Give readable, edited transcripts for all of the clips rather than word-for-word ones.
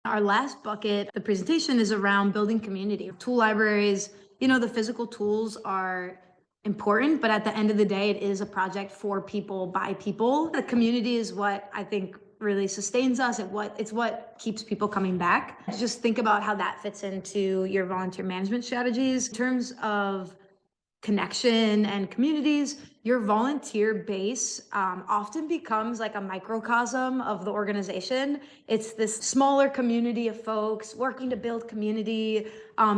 Our last bucket, the presentation, is around building community. Tool libraries, you know, the physical tools are important, but at the end of the day, it is a project for people by people. The community is what I think really sustains us and it's what keeps people coming back. Just think about how that fits into your volunteer management strategies. In terms of connection and communities, your volunteer base often becomes like a microcosm of the organization. It's this smaller community of folks working to build community.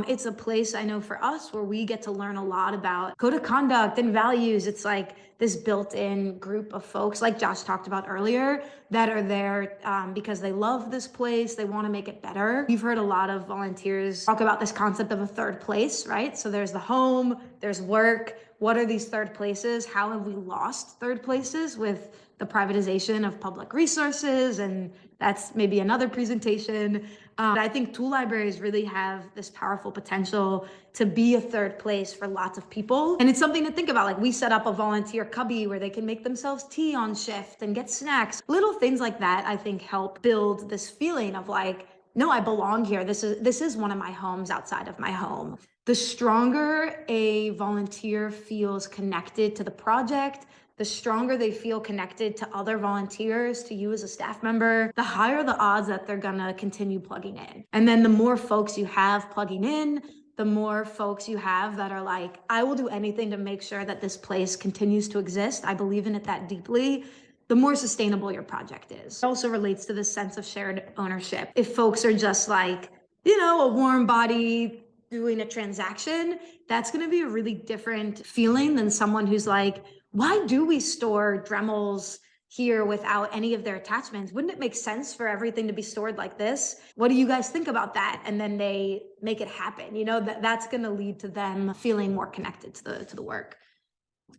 It's a place, I know, for us where we get to learn a lot about code of conduct and values. It's like this built-in group of folks, like Josh talked about earlier, that are there because they love this place, they want to make it better. We've heard a lot of volunteers talk about this concept of a third place, right? So there's the home, there's work. What are these third places? How have we lost third places with the privatization of public resources? And that's maybe another presentation. I think tool libraries really have this powerful potential to be a third place for lots of people. And it's something to think about. Like, we set up a volunteer cubby where they can make themselves tea on shift and get snacks. Little things like that, I think, help build this feeling of like, no, I belong here. This is one of my homes outside of my home. The stronger a volunteer feels connected to the project, the stronger they feel connected to other volunteers, to you as a staff member, the higher the odds that they're gonna continue plugging in. And then the more folks you have plugging in, the more folks you have that are like, I will do anything to make sure that this place continues to exist. I believe in it that deeply. The more sustainable your project is. It also relates to this sense of shared ownership. If folks are just like, you know, a warm body doing a transaction, that's going to be a really different feeling than someone who's like, why do we store Dremels here without any of their attachments? Wouldn't it make sense for everything to be stored like this? What do you guys think about that? And then they make it happen. You know, that's going to lead to them feeling more connected to the work.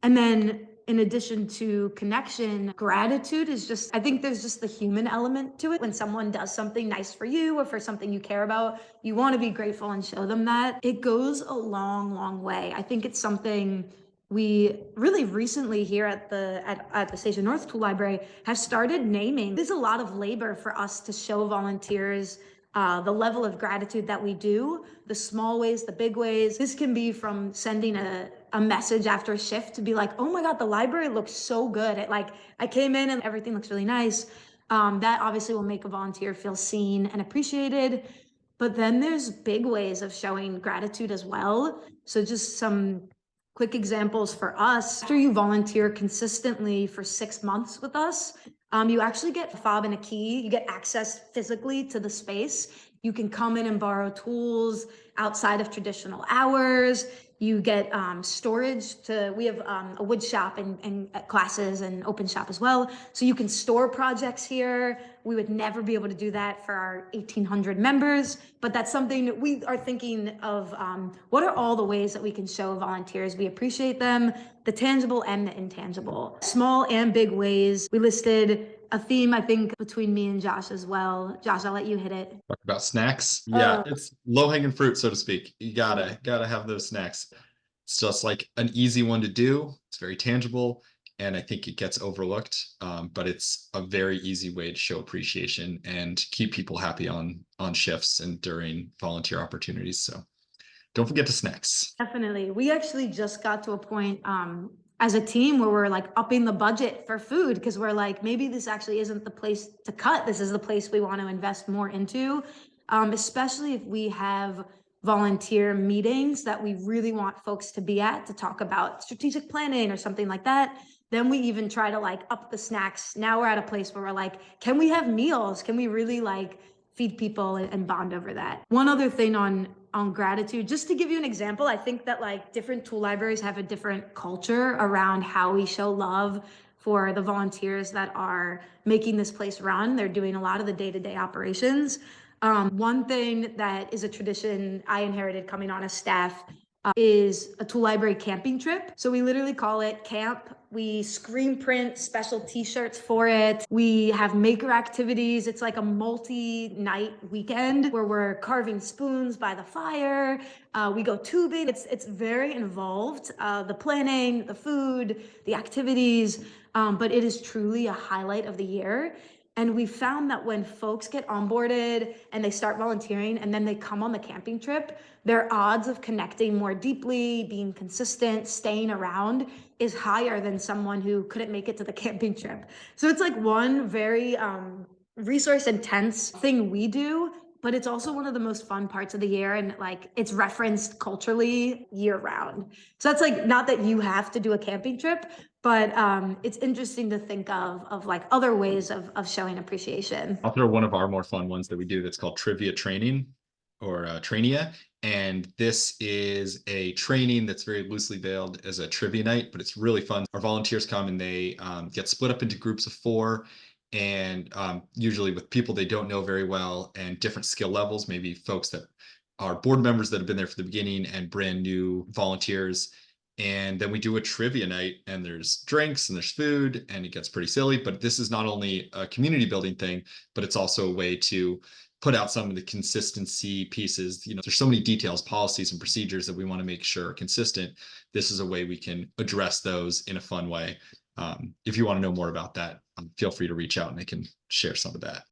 And then in addition to connection, gratitude is just, I think there's just the human element to it. When someone does something nice for you or for something you care about, you want to be grateful and show them that. It goes a long, long way. I think it's something we really recently here at the Station North Tool Library have started naming. There's a lot of labor for us to show volunteers the level of gratitude that we do, the small ways, the big ways. This can be from sending a message after a shift to be like, oh my God, the library looks so good. I came in and everything looks really nice. That obviously will make a volunteer feel seen and appreciated. But then there's big ways of showing gratitude as well. So just some quick examples for us. After you volunteer consistently for 6 months with us, you actually get a fob and a key. You get access physically to the space. You can come in and borrow tools outside of traditional hours. You get storage we have a wood shop and classes and open shop as well. So you can store projects here. We would never be able to do that for our 1,800 members, but that's something that we are thinking of. What are all the ways that we can show volunteers we appreciate them, the tangible and the intangible, small and big ways. We listed a theme, I think, between me and Josh as well. Josh, I'll let you hit it. Talk about snacks. Yeah, it's low-hanging fruit, so to speak. You gotta have those snacks. It's just like an easy one to do. It's very tangible, and I think it gets overlooked. But it's a very easy way to show appreciation and keep people happy on shifts and during volunteer opportunities. So don't forget the snacks. Definitely. We actually just got to a point as a team where we're like upping the budget for food because we're like, maybe this actually isn't the place to cut. This is the place we want to invest more into, especially if we have volunteer meetings that we really want folks to be at to talk about strategic planning or something like that. Then we even try to like up the snacks. Now we're at a place where we're like, can we have meals? Can we really like feed people and bond over that? One other thing on gratitude, just to give you an example, I think that like different tool libraries have a different culture around how we show love for the volunteers that are making this place run. They're doing a lot of the day-to-day operations. One thing that is a tradition I inherited coming on as staff is a tool library camping trip. So we literally call it camp. We screen print special t-shirts for it. We have maker activities. It's like a multi-night weekend where we're carving spoons by the fire. We go tubing. It's very involved. The planning, the food, the activities, but it is truly a highlight of the year. And we found that when folks get onboarded and they start volunteering and then they come on the camping trip, their odds of connecting more deeply, being consistent, staying around is higher than someone who couldn't make it to the camping trip. So it's like one very resource intense thing we do, but it's also one of the most fun parts of the year, and like it's referenced culturally year round. So that's like, not that you have to do a camping trip, but it's interesting to think of like other ways of showing appreciation. I'll throw one of our more fun ones that we do that's called trivia training, or trainia. And this is a training that's very loosely veiled as a trivia night, but it's really fun. Our volunteers come and they get split up into groups of 4, and usually with people they don't know very well and different skill levels, maybe folks that are board members that have been there from the beginning and brand new volunteers. And then we do a trivia night, and there's drinks and there's food, and it gets pretty silly. But this is not only a community building thing, but it's also a way to put out some of the consistency pieces. There's so many details, policies, and procedures that we want to make sure are consistent. This is a way we can address those in a fun way. If you want to know more about that, feel free to reach out and I can share some of that.